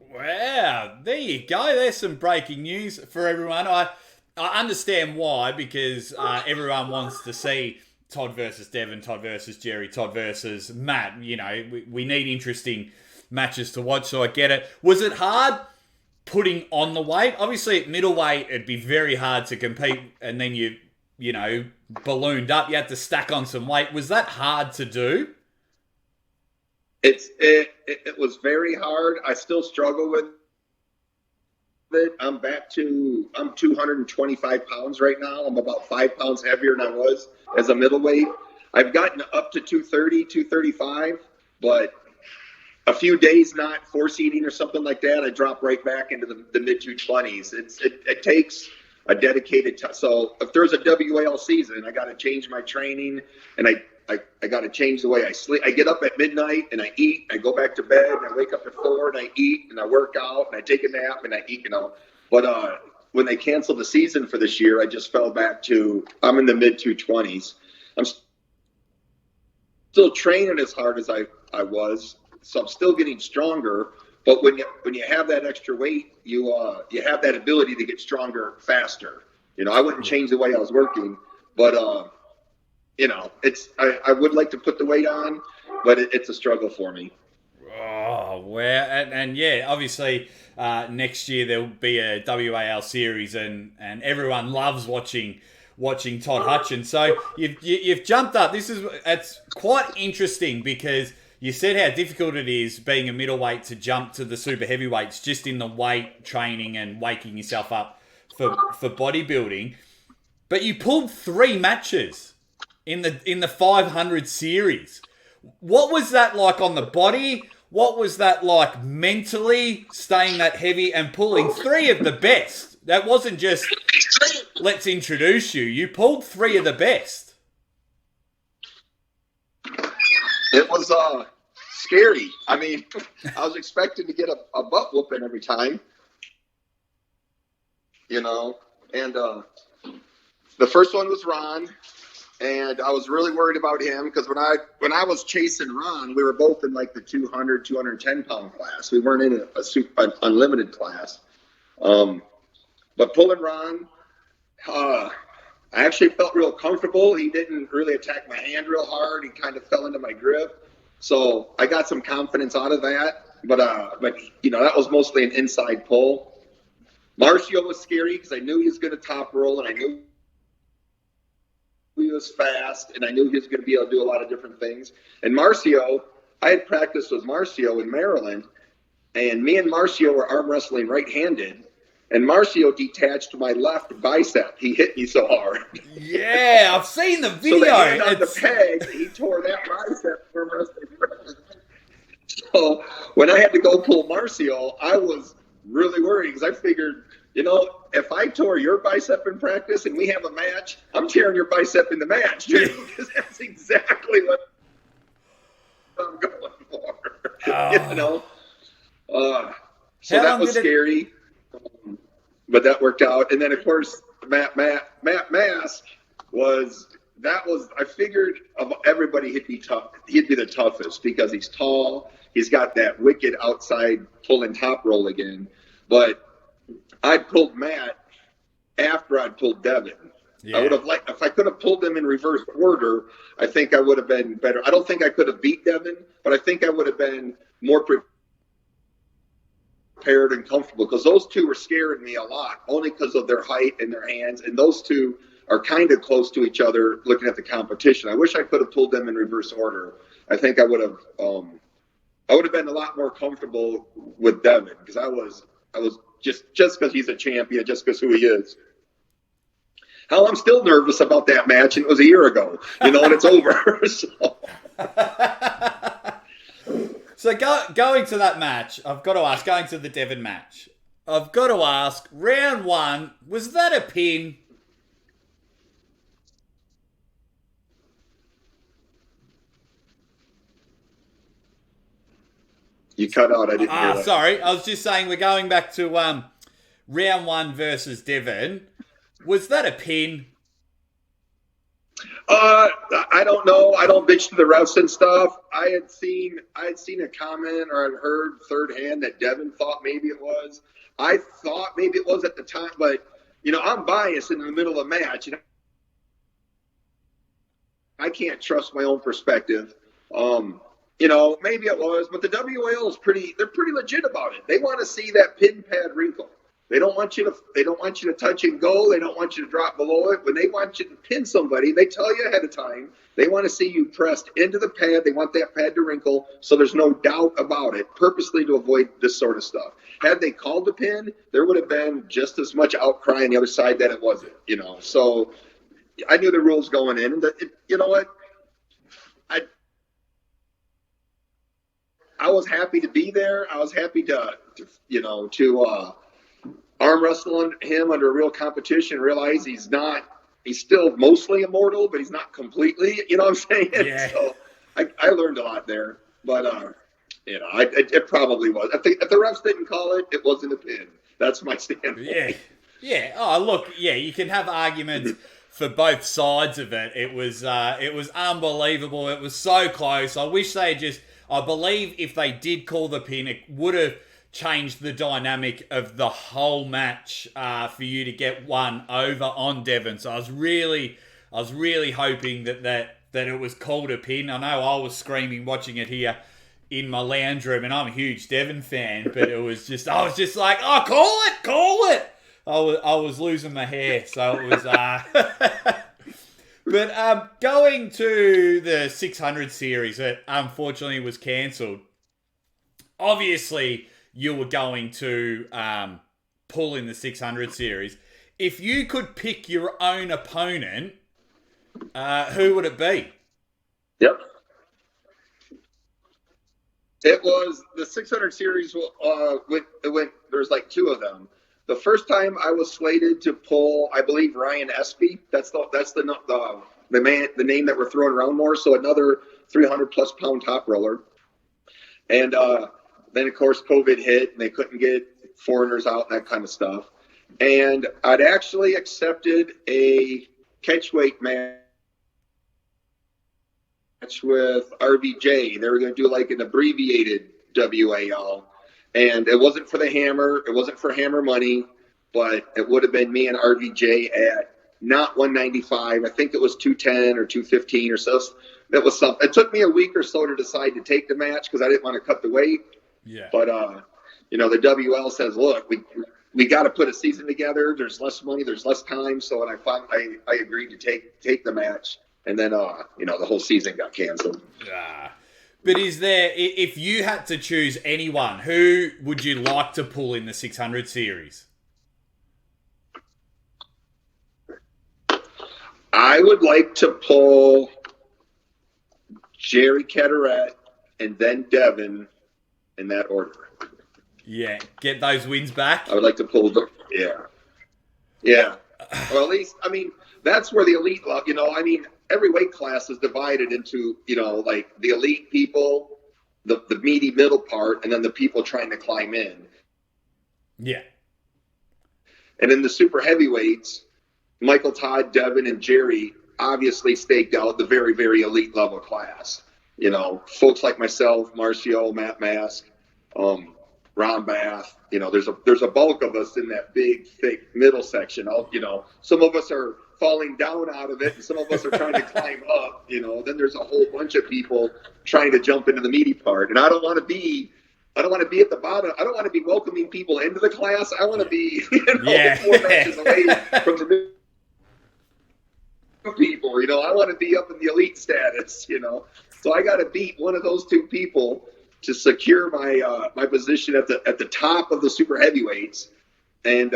S1: Wow, there you go. There's some breaking news for everyone. I understand why, because everyone wants to see Todd versus Devin, Todd versus Jerry, Todd versus Matt. You know, we need interesting matches to watch, so I get it. Was it hard putting on the weight? Obviously, at middleweight, it'd be very hard to compete, and then you ballooned up. You had to stack on some weight. Was that hard to do?
S2: It was very hard. I still struggle with it. I'm 225 pounds right now. I'm about 5 pounds heavier than I was as a middleweight. I've gotten up to 230, 235, but a few days not force eating or something like that, I drop right back into the mid 220s. It takes a dedicated time. So if there's a WAL season, I got to change my training, and I got to change the way I sleep. I get up at midnight and I eat. I go back to bed. And I wake up at 4 and I eat and I work out and I take a nap and I eat. But when they canceled the season for this year, I just fell back to I'm in the mid 220s. I'm still training as hard as I was, so I'm still getting stronger. But when you have that extra weight, you have that ability to get stronger faster. I wouldn't change the way I was working, but I would like to put the weight on, but it's a struggle for me.
S1: Oh, well, and yeah, obviously next year there'll be a WAL series, and everyone loves watching Todd Hutchings. So you've jumped up. It's quite interesting because you said how difficult it is being a middleweight to jump to the super heavyweights just in the weight training and waking yourself up for bodybuilding. But you pulled 3 matches in the 500 series. What was that like on the body? What was that like mentally, staying that heavy and pulling 3 of the best? That wasn't just, let's introduce you. You pulled 3 of the best.
S2: It was scary. I mean, I was expecting to get a butt whooping every time, and the first one was Ron, and I was really worried about him because when I was chasing Ron, we were both in like the 200, 210 pound class. We weren't in an unlimited class. But pulling Ron, I actually felt real comfortable. He didn't really attack my hand real hard. He kind of fell into my grip. So I got some confidence out of that. But that was mostly an inside pull. Marcio was scary because I knew he was going to top roll, and I knew he was fast, and I knew he was going to be able to do a lot of different things. And Marcio, I had practiced with Marcio in Maryland, and me and Marcio were arm wrestling right-handed. And Marcio detached my left bicep. He hit me so hard.
S1: Yeah, I've seen the video.
S2: So the hand on the peg, he tore that bicep from wrestling. So when I had to go pull Marcio, I was really worried because I figured, if I tore your bicep in practice and we have a match, I'm tearing your bicep in the match, too, because that's exactly what I'm going for. So that was scary. But that worked out. And then, of course, Matt Mask I figured of everybody, he'd be tough. He'd be the toughest because he's tall. He's got that wicked outside pulling top roll again. But I pulled Matt after I'd pulled Devin. Yeah. I would have if I could have pulled them in reverse order, I think I would have been better. I don't think I could have beat Devin, but I think I would have been more prepared and comfortable because those two were scaring me a lot, only because of their height and their hands. And those two are kind of close to each other looking at the competition. I wish I could have pulled them in reverse order. I think I would have been a lot more comfortable with Devin because I was just because he's a champion, just because who he is. Hell, I'm still nervous about that match, and it was a year ago, and it's over.
S1: So going to that match, I've got to ask, going to the Devin match, I've got to ask, round 1, was that a pin?
S2: You cut out, I didn't hear that.
S1: Sorry, I was just saying we're going back to round 1 versus Devin. Was that a pin?
S2: I don't know. I don't bitch to the refs and stuff. I had seen a comment or I'd heard third hand that Devin thought maybe it was. I thought maybe it was at the time, but I'm biased in the middle of a match. I can't trust my own perspective. Maybe it was, but the WAL is they're pretty legit about it. They want to see that pin pad wrinkle. They don't want you to touch and go. They don't want you to drop below it. When they want you to pin somebody, they tell you ahead of time. They want to see you pressed into the pad. They want that pad to wrinkle, so there's no doubt about it, purposely to avoid this sort of stuff. Had they called the pin, there would have been just as much outcry on the other side that it wasn't, So I knew the rules going in, and you know what? I was happy to be there. I was happy to arm wrestle him under a real competition, realize he's still mostly immortal, but he's not completely, you know what I'm saying?
S1: Yeah.
S2: So I learned a lot there, but it probably was. I think if the refs didn't call it, it wasn't a pin. That's my standpoint.
S1: Yeah. Oh, look, you can have arguments for both sides of it. It was unbelievable. It was so close. I believe if they did call the pin, it would have changed the dynamic of the whole match for you to get one over on Devon. So I was really hoping that it was called a pin. I know I was screaming watching it here in my lounge room, and I'm a huge Devon fan, but I was just like, oh, call it. I was losing my hair, so it was. But going to the 600 series that unfortunately was cancelled. Obviously, you were going to pull in the 600 series. If you could pick your own opponent, who would it be?
S2: Yep. It was the 600 series. There's like two of them. The first time I was slated to pull, I believe Ryan Espy. That's the name that we're throwing around more. So another 300 plus pound top roller. And then of course COVID hit and they couldn't get foreigners out, that kind of stuff. And I'd actually accepted a catchweight match with RVJ. They were going to do like an abbreviated WAL. And it wasn't for the hammer. It wasn't for hammer money, but it would have been me and RVJ at not 195. I think it was 210 or 215 or so. It was something. It took me a week or so to decide to take the match because I didn't want to cut the weight.
S1: Yeah.
S2: But, the WL says, look, we got to put a season together. There's less money. There's less time. So when I agreed to take the match. And then, the whole season got canceled.
S1: Yeah. But if you had to choose anyone, who would you like to pull in the 600 series?
S2: I would like to pull Jerry Caderet and then Devon in that order.
S1: Yeah, get those wins back.
S2: I would like to pull them. Yeah. Well, at least, that's where the elite love, every weight class is divided into, like the elite people, the meaty middle part, and then the people trying to climb in.
S1: Yeah.
S2: And in the super heavyweights, Michael, Todd, Devon, and Jerry obviously staked out the very, very elite level class. Folks like myself, Marcio, Matt Mask, Ron Bath, there's a bulk of us in that big, thick middle section. Some of us are falling down out of it, and some of us are trying to climb up. Then there's a whole bunch of people trying to jump into the meaty part. And I don't want to be at the bottom. I don't want to be welcoming people into the class. I want to be 4 matches away from the people. I want to be up in the elite status. So I got to beat one of those two people to secure my position at the top of the super heavyweights, and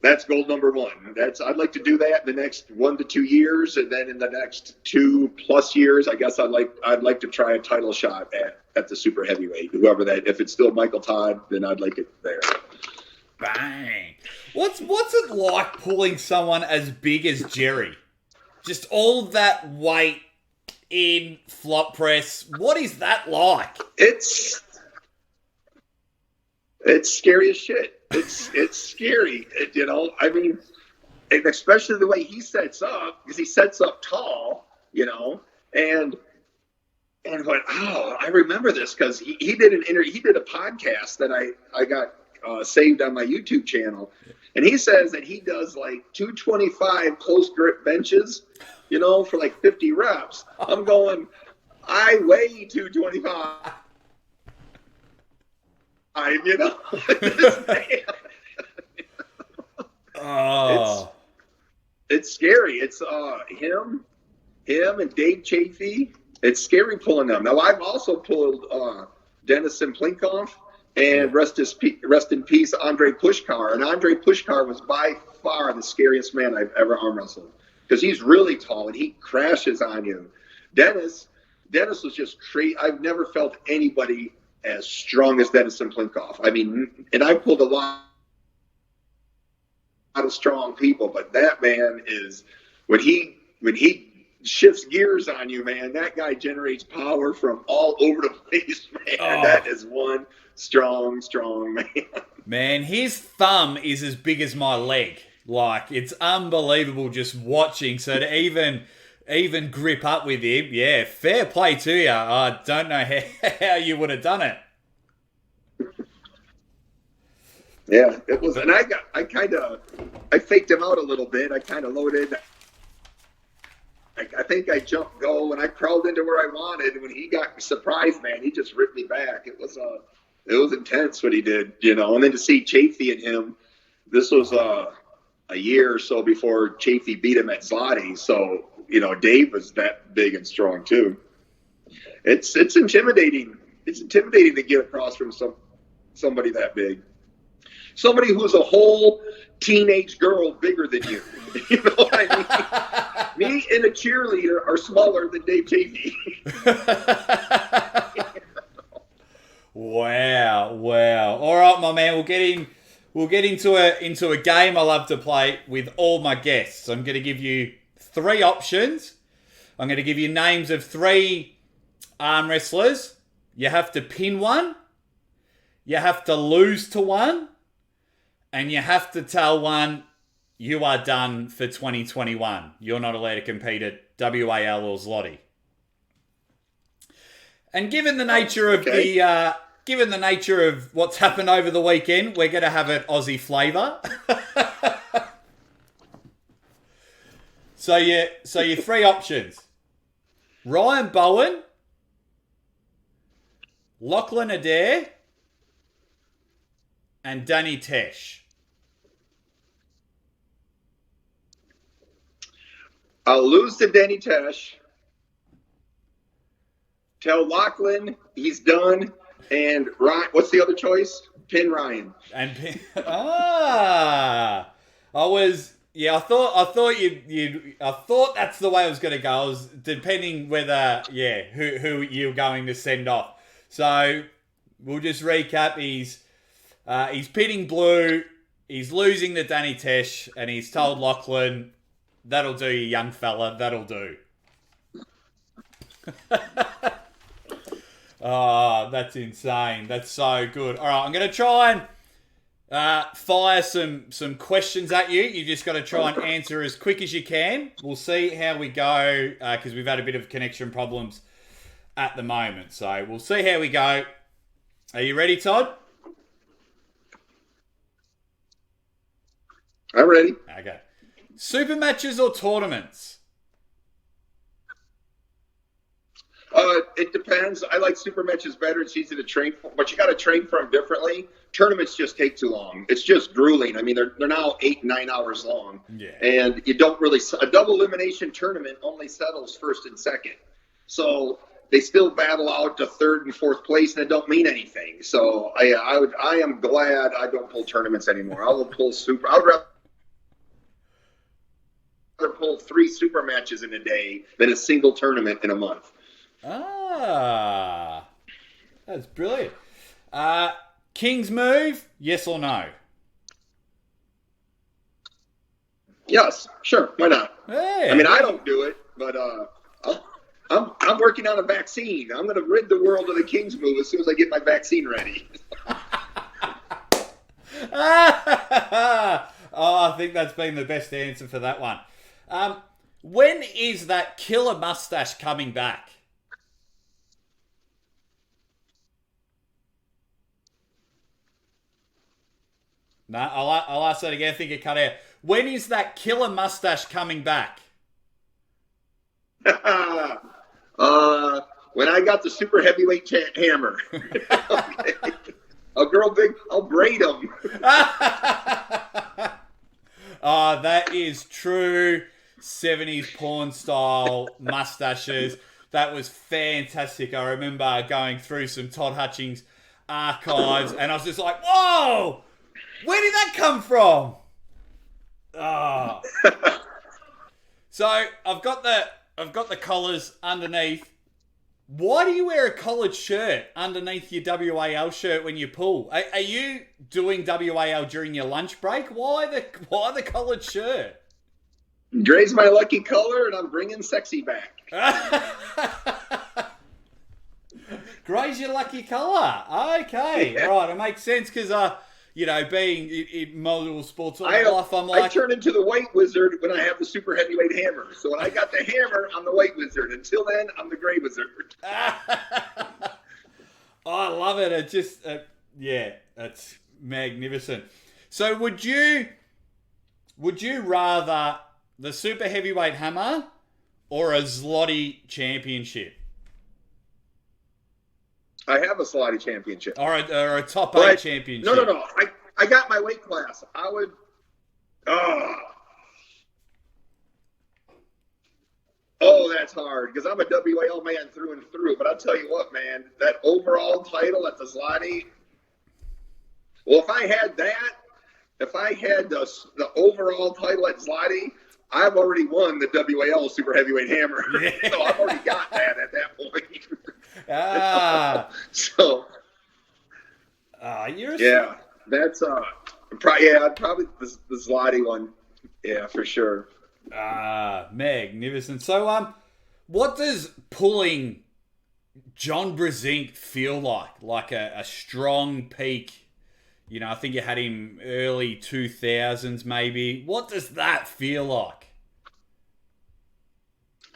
S2: that's goal number one. I'd like to do that in the next 1 to 2 years, and then in the next 2+ years, I guess I'd like to try a title shot at the super heavyweight. Whoever that, if it's still Michael Todd, then I'd like it there.
S1: Bang! What's it like pulling someone as big as Jerry? Just all that weight in flop press. What is that like?
S2: It's scary as shit. It's scary, and especially the way he sets up, because he sets up tall, and I remember this because he did a podcast that I got saved on my YouTube channel, and he says that he does like 225 close grip benches, for like 50 reps. I'm going, I weigh 225. This man,
S1: Oh.
S2: It's scary. It's him and Dave Chafee. It's scary pulling them. Now I've also pulled Dennis Plinkoff and rest in peace Andre Pushkar. And Andre Pushkar was by far the scariest man I've ever arm wrestled because he's really tall and he crashes on you. Dennis was just crazy. I've never felt anybody as strong as Dennis Plinkoff. I mean, and I pulled a lot of strong people, but that man is when he shifts gears on you, man, that guy generates power from all over the place, man. Oh. That is one strong man.
S1: Man, his thumb is as big as my leg. Like, it's unbelievable just watching. So to even grip up with him, yeah, fair play to you. I don't know how you would have done it.
S2: Yeah, it was, and I faked him out a little bit. I kind of loaded. I think I jumped go and I crawled into where I wanted. And when he got surprised, man, he just ripped me back. It was intense what he did, you know. And then to see Chafee and him, this was a year or so before Chafee beat him at Zloty. So, you know, Dave was that big and strong too. It's intimidating. It's intimidating to get across from somebody that big. Somebody who's a whole teenage girl bigger than you. You know what I mean? Me and a cheerleader are smaller than Dave Chafee.
S1: Wow. All right, my man. We'll get into a game I love to play with all my guests. I'm going to give you 3 options. I'm going to give you names of 3 arm wrestlers. You have to pin one. You have to lose to one. And you have to tell one, you are done for 2021. You're not allowed to compete at WAL or Zloty. And given the nature of given the nature of what's happened over the weekend, we're going to have an Aussie flavour. So your 3 options: Ryan Bowen, Lachlan Adair, and Danny Tesh.
S2: I'll lose to Danny Tesh. Tell Lachlan he's done. And Ryan, what's the other choice? Pin Ryan.
S1: And pin. I thought that's the way it was going to go. I was depending whether who you're going to send off. So we'll just recap. He's pinning Blue. He's losing to Danny Tesh, and he's told Lachlan, "That'll do, you young fella. That'll do." Oh, that's insane. That's so good. All right, I'm going to try and fire some questions at you. You just got to try and answer as quick as you can. We'll see how we go because we've had a bit of connection problems at the moment. So we'll see how we go. Are you ready, Todd?
S2: I'm ready.
S1: Okay. Super matches or tournaments?
S2: It depends. I like super matches better. It's easy to train for, but you got to train for them differently. Tournaments just take too long. It's just grueling. I mean, they're now 8 and 9 hours long.
S1: Yeah.
S2: And you don't really, a double elimination tournament only settles first and second. So they still battle out to 3rd and 4th place, and it don't mean anything. So I am glad I don't pull tournaments anymore. I will pull super. I would rather pull 3 super matches in a day than a single tournament in a month.
S1: Ah, that's brilliant. King's move, yes or no?
S2: Yes, sure. Why not?
S1: Hey.
S2: I mean, I don't do it, but I'm working on a vaccine. I'm going to rid the world of the King's move as soon as I get my vaccine ready.
S1: I think that's been the best answer for that one. When is that killer mustache coming back? No, I'll ask that again. I think it cut out. When is that killer mustache coming back?
S2: When I got the super heavyweight hammer. Okay. I'll braid them.
S1: Oh, that is true. 70s porn style mustaches. That was fantastic. I remember going through some Todd Hutchings archives, and I was just like, "Whoa, where did that come from?" Oh. So I've got the collars underneath. Why do you wear a collared shirt underneath your WAL shirt when you pull? Are you doing WAL during your lunch break? Why the collared shirt?
S2: Gray's my lucky color, and I'm bringing sexy back.
S1: Gray's your lucky colour. Okay,
S2: Yeah.
S1: right. It makes sense because, being in multiple sports all my life, I'm like...
S2: I turn into the white wizard when I have the super heavyweight hammer. So when I got the hammer, I'm the white wizard. Until then, I'm the gray wizard.
S1: I love it. It just, it's magnificent. So would you rather the super heavyweight hammer or a Zloty championship?
S2: I have a Slotty championship.
S1: Or a top 8 championship?
S2: No. I got my weight class. I would... Oh, that's hard, because I'm a WAL man through and through. But I'll tell you what, man, that overall title at the Zloty... Well, if I had the overall title at Zloty, I've already won the WAL Super Heavyweight Hammer.
S1: Yeah.
S2: So I've already got that at that point.
S1: So...
S2: Yeah, that's probably the Zloty one. Yeah, for sure.
S1: Magnificent. So, what does pulling John Brazink feel like? Like a strong peak? You know, I think you had him early 2000s, maybe. What does that feel like?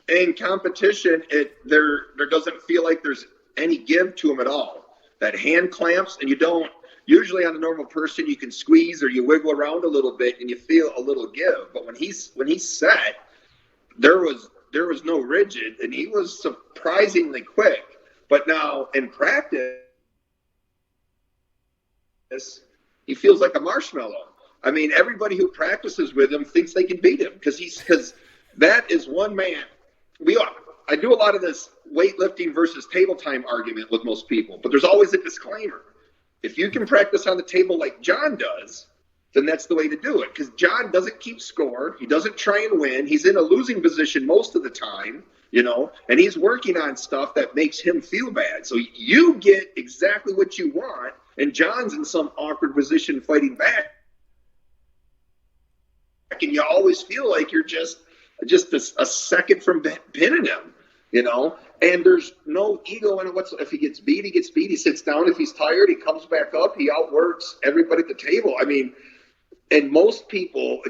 S2: In competition, there doesn't feel like there's any give to him at all. That hand clamps, and you don't. Usually on a normal person, you can squeeze or you wiggle around a little bit, and you feel a little give. But when he's set, there was no rigid, and he was surprisingly quick. But now in practice, he feels like a marshmallow. I mean, everybody who practices with him thinks they can beat him because that is one man. I do a lot of this weightlifting versus table time argument with most people, but there's always a disclaimer. If you can practice on the table like John does, then that's the way to do it. Because John doesn't keep score. He doesn't try and win. He's in a losing position most of the time, and he's working on stuff that makes him feel bad. So you get exactly what you want, and John's in some awkward position fighting back. And you always feel like you're just a second from pinning him, and there's no ego in it whatsoever. If he gets beat, he gets beat. He sits down. If he's tired, he comes back up. He outworks everybody at the table. I mean, and most people,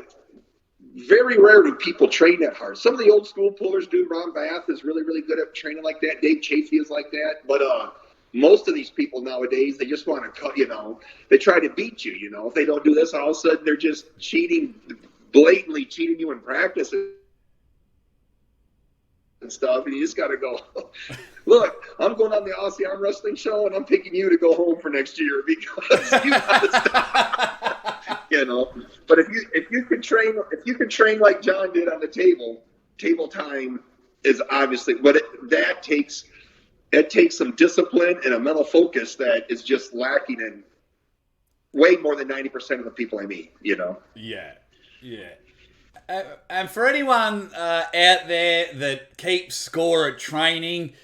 S2: very rare do people train that hard. Some of the old school pullers do. Ron Bath is really, really good at training like that. Dave Chafee is like that. But most of these people nowadays, they just want to cut, they try to beat you, If they don't do this, all of a sudden they're just blatantly cheating you in practice and stuff, and you just got to go, look, I'm going on the Aussie Armwrestling show, and I'm picking you to go home for next year because you got to stop. But if you could train like John did on the table time is obviously, but that takes some discipline and a mental focus that is just lacking in way more than 90% of the people I meet.
S1: Yeah. And for anyone out there that keeps score at training,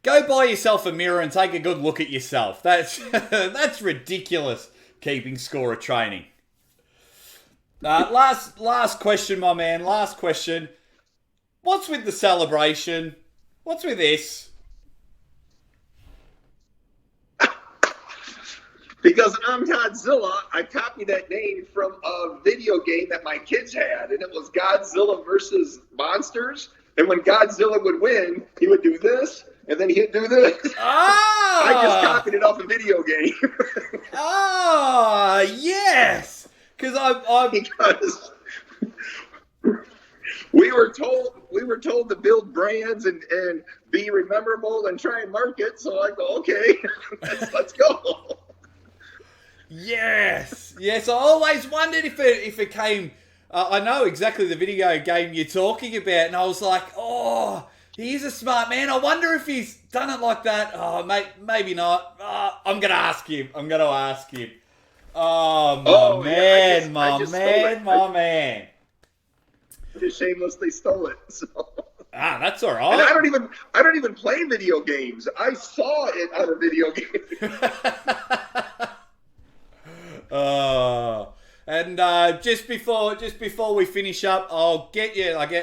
S1: go buy yourself a mirror and take a good look at yourself. That's ridiculous, keeping score at training. Last question, my man. Last question. What's with the celebration? What's with this?
S2: Because I'm Toddzilla, I copied that name from a video game that my kids had, and it was Godzilla versus Monsters. And when Godzilla would win, he would do this, and then he'd do this. I just copied it off a video game.
S1: Yes! Because
S2: we were told to build brands and be memorable and try and market. So I go, okay, let's go.
S1: Yes. I always wondered if it came I know exactly the video game you're talking about, and I was like, oh, he's a smart man. I wonder if he's done it like that. Oh, maybe not. I'm going to ask him. Oh, my man, my man.
S2: Just shamelessly stole it. So.
S1: That's all right.
S2: And I don't even play video games. I saw it on a video game.
S1: And just before we finish up, I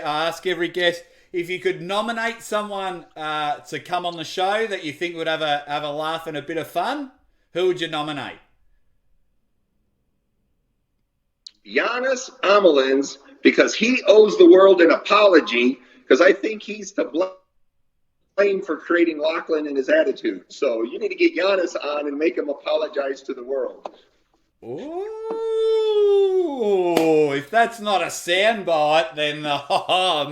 S1: ask every guest if you could nominate someone to come on the show that you think would have a laugh and a bit of fun. Who would you nominate?
S2: Giannis Amelins, because he owes the world an apology, because I think he's to blame for creating Lachlan and his attitude. So you need to get Giannis on and make him apologize to the world.
S1: Ooh, if that's not a soundbite, then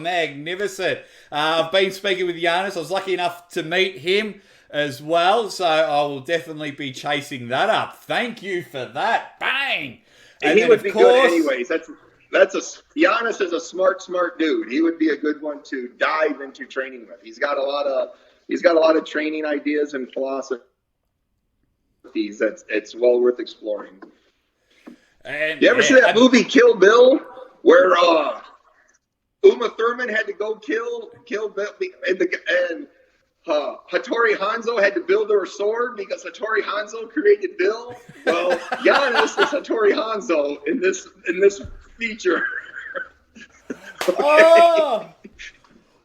S1: magnificent. I've been speaking with Giannis. I was lucky enough to meet him as well, so I will definitely be chasing that up. Thank you for that. Bang!
S2: And he would be good anyways. Giannis is a smart dude. He would be a good one to dive into training with. He's got a lot of training ideas and philosophies it's well worth exploring.
S1: And
S2: you ever see that movie Kill Bill, where Uma Thurman had to go kill Bill, and Hattori Hanzo had to build her a sword because Hattori Hanzo created Bill? Well, Giannis is Hattori Hanzo in this feature. Okay.
S1: Oh,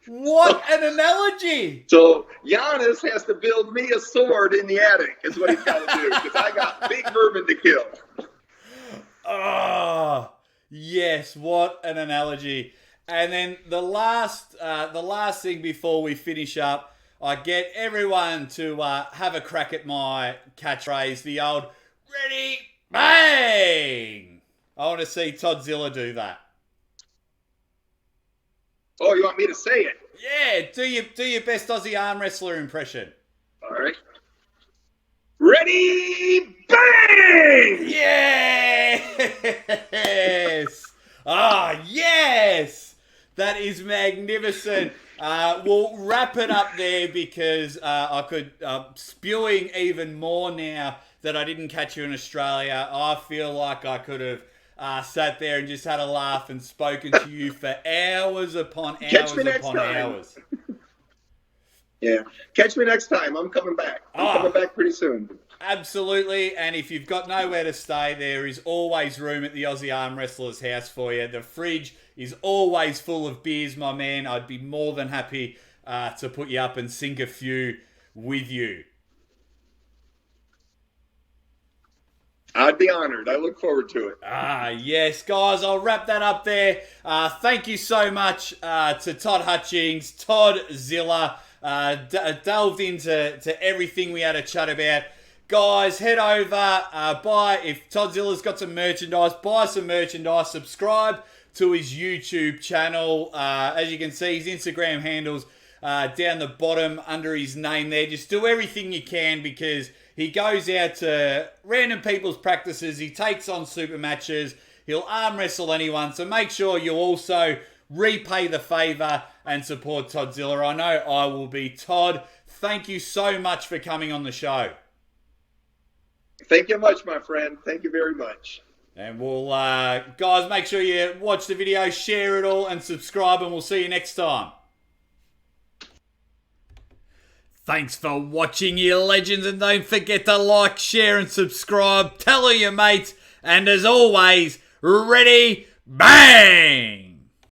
S1: what an analogy!
S2: So Giannis has to build me a sword in the attic, is what he's got to do, because I got Big Bourbon to kill.
S1: Oh, yes, what an analogy. And then the last thing before we finish up, I get everyone to have a crack at my catchphrase, the old ready, bang! I want to see Toddzilla do that.
S2: Oh, you want me to say it?
S1: Yeah, do your best Aussie arm wrestler impression.
S2: All right. Ready, bang!
S1: Yes! Yes! That is magnificent. We'll wrap it up there because I could, spewing even more now that I didn't catch you in Australia. I feel like I could have sat there and just had a laugh and spoken to you for hours upon hours.
S2: Yeah. Catch me next time. I'm coming back. I'm coming back pretty soon.
S1: Absolutely. And if you've got nowhere to stay, there is always room at the Aussie Arm Wrestlers house for you. The fridge is always full of beers, my man. I'd be more than happy to put you up and sink a few with you.
S2: I'd be honored. I look forward to it.
S1: Yes, guys, I'll wrap that up there. Thank you so much to Todd Hutchings, Toddzilla. Delved into everything we had a chat about. Guys, head over, if Todzilla's got some merchandise, buy some merchandise, subscribe to his YouTube channel. As you can see, his Instagram handles down the bottom under his name there. Just do everything you can because he goes out to random people's practices. He takes on super matches. He'll arm wrestle anyone. So make sure you also repay the favour and support Toddzilla. I know I will be. Todd, thank you so much for coming on the show.
S2: Thank you much, my friend. Thank you very much.
S1: And we'll, guys, make sure you watch the video, share it all, and subscribe, and we'll see you next time. Thanks for watching, you legends, and don't forget to like, share, and subscribe. Tell all your mates, and as always, ready, bang!